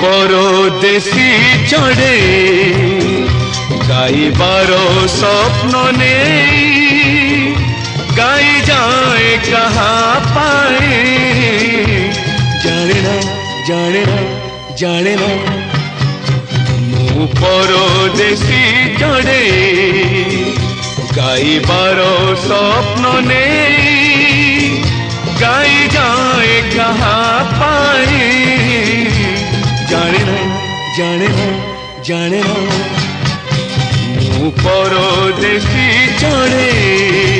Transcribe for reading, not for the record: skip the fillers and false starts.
परदेसी चढ़े गाइबार स्वप्न ने गाई जाए कहाँ पाए जाने ना जाने ना जाने ना मु परदेसी चढ़े गाइबार स्वप्न ने गाई जाए कहाँ पाए जाने ना जाने ना जाने ना मु परदेसी चढ़े।